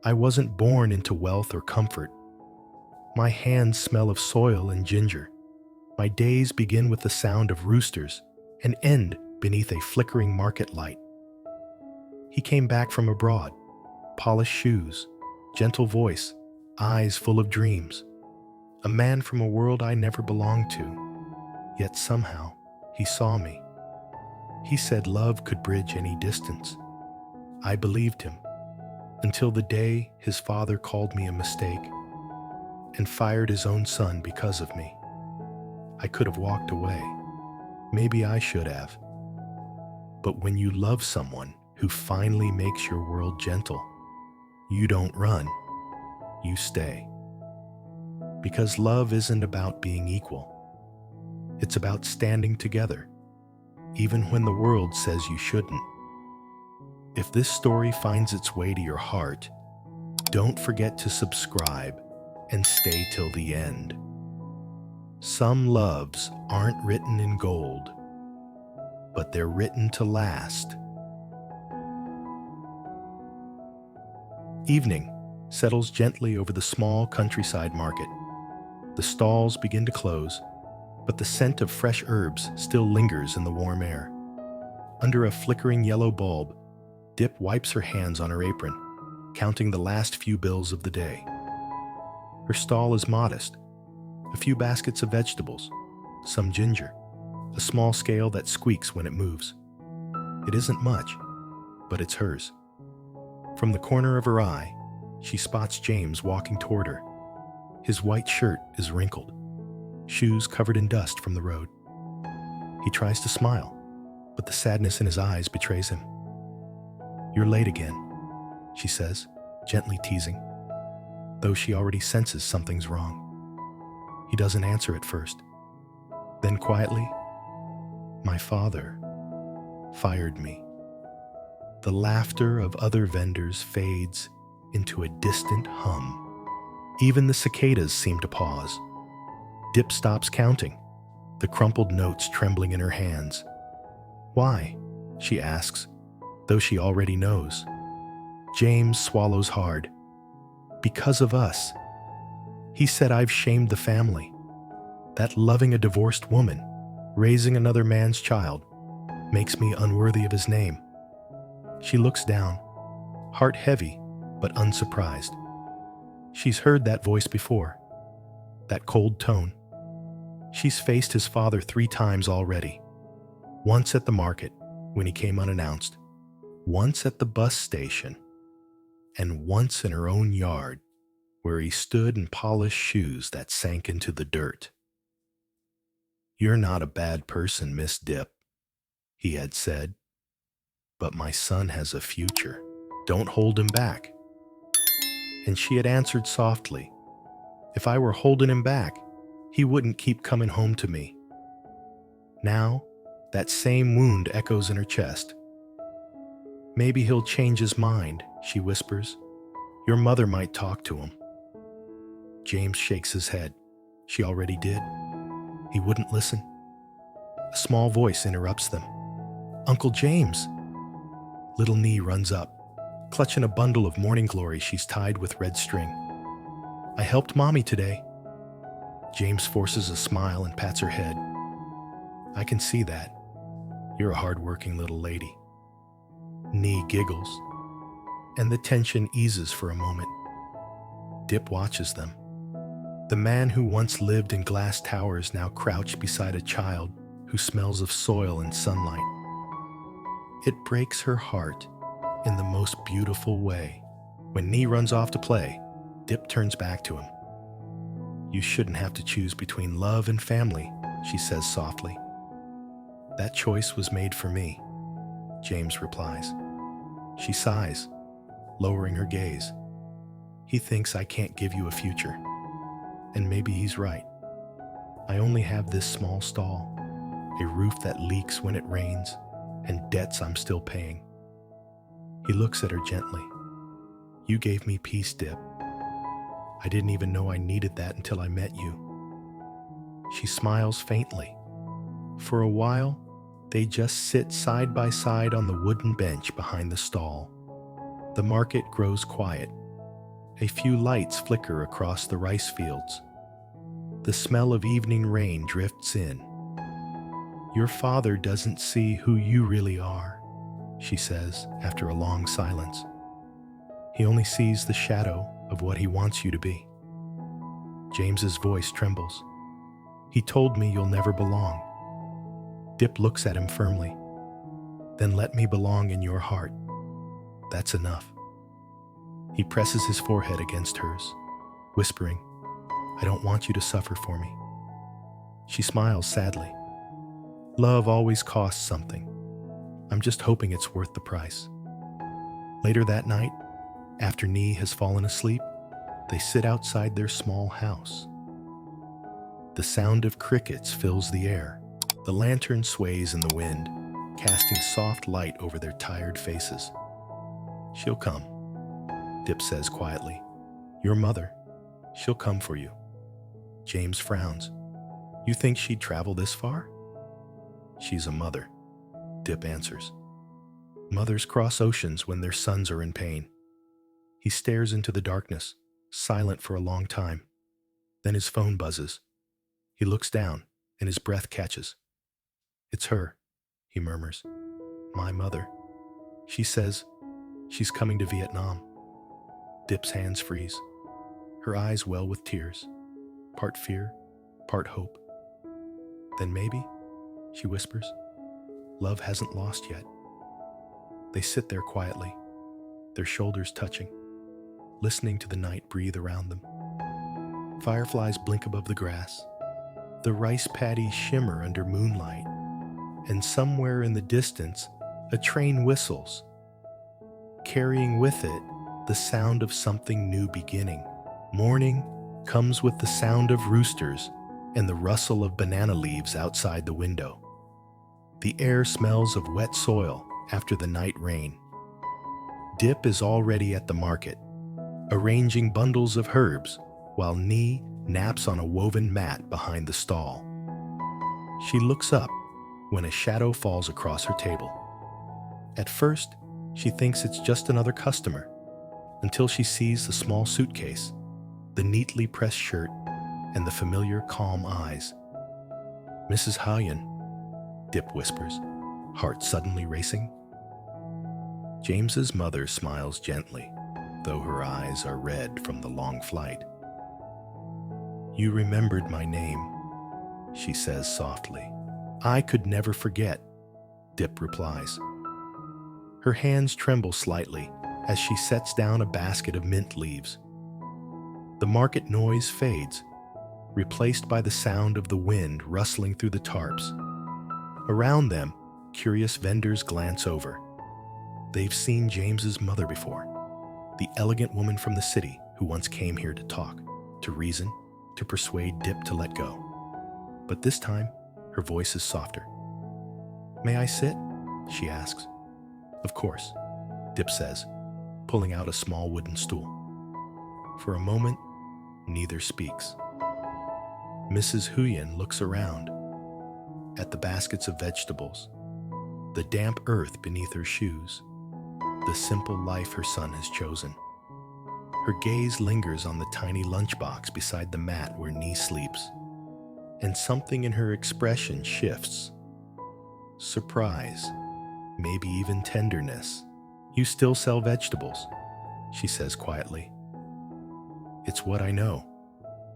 I wasn't born into wealth or comfort. My hands smell of soil and ginger. My days begin with the sound of roosters and end beneath a flickering market light. He came back from abroad, polished shoes, gentle voice, eyes full of dreams. A man from a world I never belonged to. Yet somehow, he saw me. He said love could bridge any distance. I believed him, until the day his father called me a mistake and fired his own son because of me. I could have walked away. Maybe I should have. But when you love someone who finally makes your world gentle, you don't run, you stay. Because love isn't about being equal. It's about standing together, even when the world says you shouldn't. If this story finds its way to your heart, don't forget to subscribe and stay till the end. Some loves aren't written in gold, but they're written to last. Evening settles gently over the small countryside market. The stalls begin to close, but the scent of fresh herbs still lingers in the warm air. Under a flickering yellow bulb, Diep wipes her hands on her apron, counting the last few bills of the day. Her stall is modest. A few baskets of vegetables, some ginger, a small scale that squeaks when it moves. It isn't much, but it's hers. From the corner of her eye, she spots James walking toward her. His white shirt is wrinkled, shoes covered in dust from the road. He tries to smile, but the sadness in his eyes betrays him. "You're late again," she says, gently teasing, though she already senses something's wrong. He doesn't answer at first. Then quietly, "My father fired me." The laughter of other vendors fades into a distant hum. Even the cicadas seem to pause. Diep stops counting, the crumpled notes trembling in her hands. "Why?" she asks, though she already knows. James swallows hard. "Because of us. He said I've shamed the family. That loving a divorced woman, raising another man's child, makes me unworthy of his name." She looks down, heart heavy but unsurprised. She's heard that voice before, that cold tone. She's faced his father 3 times already. Once at the market, when he came unannounced, once at the bus station, and once in her own yard, where he stood and polished shoes that sank into the dirt. "You're not a bad person, Miss Diep," he had said, "but my son has a future. Don't hold him back." And she had answered softly, "If I were holding him back, he wouldn't keep coming home to me." Now, that same wound echoes in her chest. "Maybe he'll change his mind," she whispers. "Your mother might talk to him." James shakes his head. She already did. He wouldn't listen. A small voice interrupts them. "Uncle James!" Little Nee runs up, clutching a bundle of morning glory she's tied with red string. "I helped Mommy today." James forces a smile and pats her head. "I can see that. You're a hard-working little lady." Nee giggles, and the tension eases for a moment. Diep watches them. The man who once lived in glass towers now crouched beside a child who smells of soil and sunlight. It breaks her heart in the most beautiful way. When Nee runs off to play, Diep turns back to him. "You shouldn't have to choose between love and family," she says softly. "That choice was made for me," James replies. She sighs, lowering her gaze. "He thinks I can't give you a future. And maybe he's right. I only have this small stall, a roof that leaks when it rains, and debts I'm still paying." He looks at her gently. "You gave me peace, Diep. I didn't even know I needed that until I met you." She smiles faintly. For a while, they just sit side by side on the wooden bench behind the stall. The market grows quiet. A few lights flicker across the rice fields. The smell of evening rain drifts in. "Your father doesn't see who you really are," she says after a long silence. "He only sees the shadow of what he wants you to be." James's voice trembles. "He told me you'll never belong." Diep looks at him firmly. "Then let me belong in your heart. That's enough." He presses his forehead against hers, whispering, "I don't want you to suffer for me." She smiles sadly. "Love always costs something. I'm just hoping it's worth the price." Later that night, after Nee has fallen asleep, they sit outside their small house. The sound of crickets fills the air. The lantern sways in the wind, casting soft light over their tired faces. "She'll come," Diep says quietly. "Your mother. She'll come for you." James frowns. "You think she'd travel this far?" "She's a mother," Diep answers. "Mothers cross oceans when their sons are in pain." He stares into the darkness, silent for a long time. Then his phone buzzes. He looks down, and his breath catches. "It's her," he murmurs. "My mother. She says she's coming to Vietnam." Diep's hands freeze. Her eyes well with tears, part fear, part hope. "Then maybe," she whispers, "love hasn't lost yet." They sit there quietly, their shoulders touching, listening to the night breathe around them. Fireflies blink above the grass. The rice paddies shimmer under moonlight, and somewhere in the distance, a train whistles, carrying with it the sound of something new beginning. Morning comes with the sound of roosters and the rustle of banana leaves outside the window. The air smells of wet soil after the night rain. Diep is already at the market, arranging bundles of herbs, while Nee naps on a woven mat behind the stall. She looks up when a shadow falls across her table. At first, she thinks it's just another customer, until she sees the small suitcase, the neatly pressed shirt, and the familiar calm eyes. "Mrs. Huyen," Diep whispers, heart suddenly racing. James's mother smiles gently, though her eyes are red from the long flight. "You remembered my name," she says softly. "I could never forget," Diep replies. Her hands tremble slightly as she sets down a basket of mint leaves. The market noise fades, replaced by the sound of the wind rustling through the tarps. Around them, curious vendors glance over. They've seen James's mother before, the elegant woman from the city who once came here to talk, to reason, to persuade Diep to let go. But this time, her voice is softer. "May I sit?" she asks. "Of course," Diep says, pulling out a small wooden stool. For a moment, neither speaks. Mrs. Huyen looks around, at the baskets of vegetables, the damp earth beneath her shoes, the simple life her son has chosen. Her gaze lingers on the tiny lunchbox beside the mat where Nee sleeps, and something in her expression shifts. Surprise, maybe even tenderness. "You still sell vegetables?" she says quietly. "It's what I know,"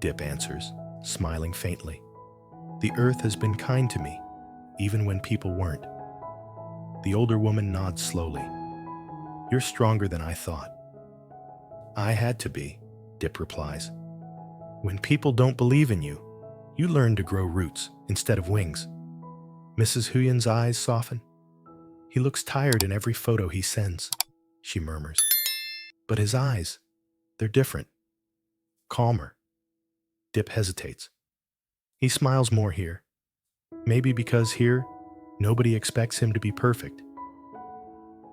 Diep answers, smiling faintly. "The earth has been kind to me, even when people weren't." The older woman nods slowly. "You're stronger than I thought." "I had to be," Diep replies. "When people don't believe in you, you learn to grow roots instead of wings." Mrs. Huyen's eyes soften. "He looks tired in every photo he sends," she murmurs. "But his eyes, they're different. Calmer." Diep hesitates. He smiles more here. Maybe because here, nobody expects him to be perfect.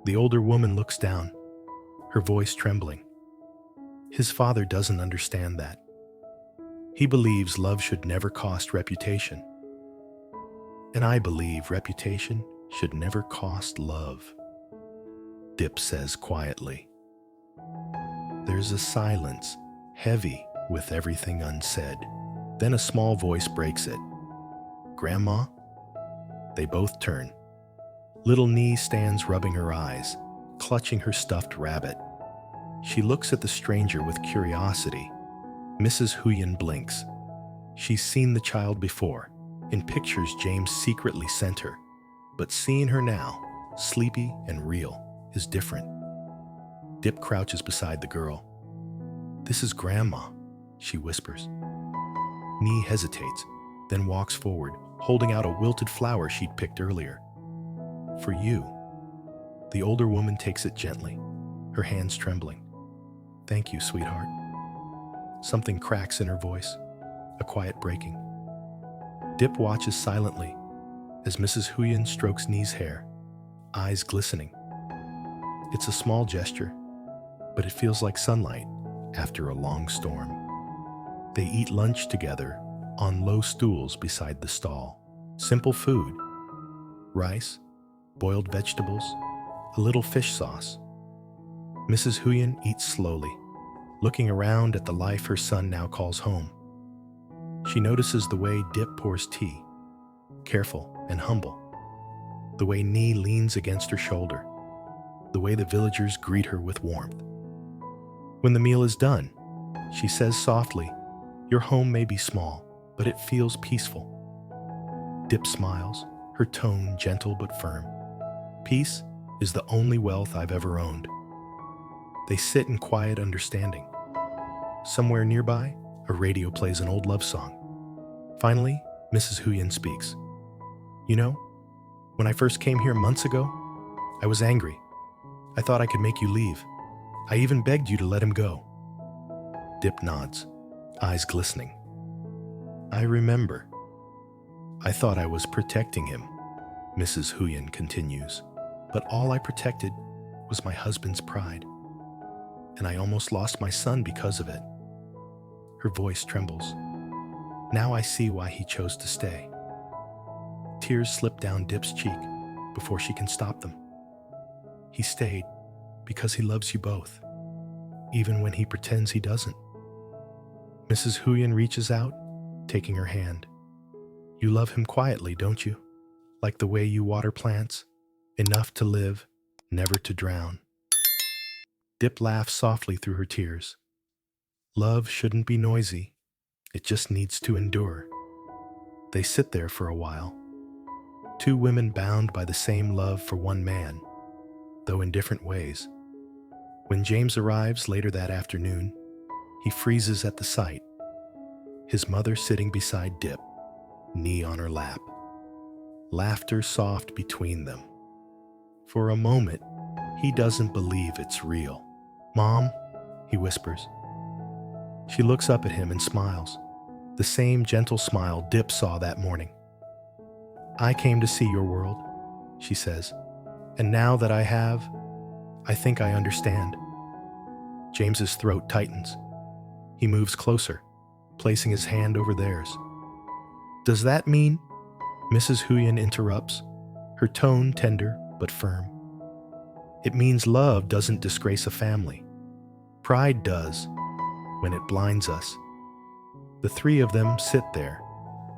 The older woman looks down, her voice trembling. His father doesn't understand that. He believes love should never cost reputation. And I believe reputation should never cost love, Diep says quietly. There's a silence, heavy with everything unsaid. Then a small voice breaks it. "Grandma?" They both turn. Little Nee stands rubbing her eyes, clutching her stuffed rabbit. She looks at the stranger with curiosity. Mrs. Huyen blinks. She's seen the child before, in pictures James secretly sent her. But seeing her now, sleepy and real, is different. Diep crouches beside the girl. "This is Grandma," she whispers. Nee hesitates, then walks forward, holding out a wilted flower she'd picked earlier. "For you." The older woman takes it gently, her hands trembling. "Thank you, sweetheart." Something cracks in her voice, a quiet breaking. Diep watches silently as Mrs. Huyen strokes Nee's hair, eyes glistening. It's a small gesture, but it feels like sunlight after a long storm. They eat lunch together on low stools beside the stall. Simple food: rice, boiled vegetables, a little fish sauce. Mrs. Huyen eats slowly, looking around at the life her son now calls home. She notices the way Diep pours tea, careful and humble. The way Nee leans against her shoulder. The way the villagers greet her with warmth. When the meal is done, she says softly, "Your home may be small, but it feels peaceful." Diep smiles, her tone gentle but firm. "Peace is the only wealth I've ever owned." They sit in quiet understanding. Somewhere nearby, a radio plays an old love song. Finally, Mrs. Huyen speaks. "You know, when I first came here months ago, I was angry. I thought I could make you leave. I even begged you to let him go." Diep nods, eyes glistening. "I remember. I thought I was protecting him," Mrs. Huyen continues. "But all I protected was my husband's pride. And I almost lost my son because of it." Her voice trembles. "Now I see why he chose to stay." Tears slip down Diep's cheek before she can stop them. "He stayed because he loves you both, even when he pretends he doesn't." Mrs. Huyen reaches out, taking her hand. "You love him quietly, don't you? Like the way you water plants, enough to live, never to drown." Diep laughs softly through her tears. "Love shouldn't be noisy. It just needs to endure." They sit there for a while. Two women bound by the same love for one man, though in different ways. When James arrives later that afternoon, he freezes at the sight. His mother sitting beside Diep, knee on her lap. Laughter soft between them. For a moment, he doesn't believe it's real. "Mom," he whispers. She looks up at him and smiles, the same gentle smile Diep saw that morning. "I came to see your world," she says, "and now that I have, I think I understand." James's throat tightens. He moves closer, placing his hand over theirs. "Does that mean?" Mrs. Huyen interrupts, her tone tender but firm. "It means love doesn't disgrace a family. Pride does, when it blinds us." The three of them sit there,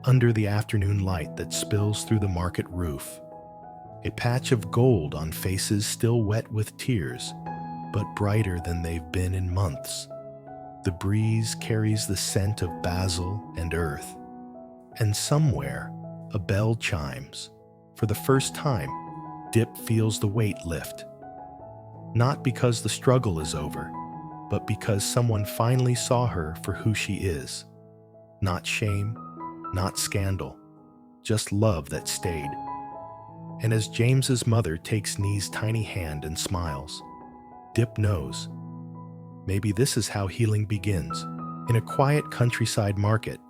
under the afternoon light that spills through the market roof. A patch of gold on faces still wet with tears, but brighter than they've been in months. The breeze carries the scent of basil and earth. And somewhere, a bell chimes. For the first time, Diep feels the weight lift. Not because the struggle is over, but because someone finally saw her for who she is. Not shame, not scandal, just love that stayed. And as James's mother takes Nee's tiny hand and smiles, Diep knows. Maybe this is how healing begins. In a quiet countryside market,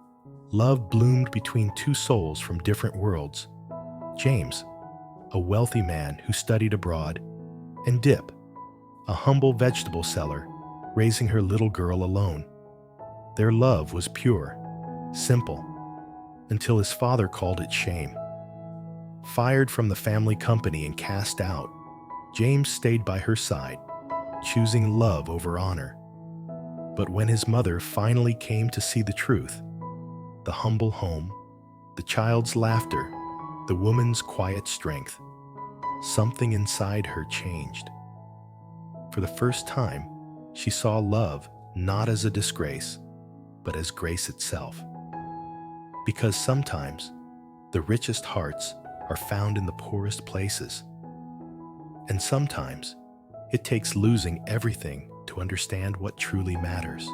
love bloomed between two souls from different worlds. James, a wealthy man who studied abroad, and Diep, a humble vegetable seller, raising her little girl alone. Their love was pure, simple, until his father called it shame. Fired from the family company and cast out, James stayed by her side, choosing love over honor. But when his mother finally came to see the truth, the humble home, the child's laughter, the woman's quiet strength, something inside her changed. For the first time, she saw love not as a disgrace, but as grace itself. Because sometimes, the richest hearts are found in the poorest places. And sometimes, it takes losing everything to understand what truly matters.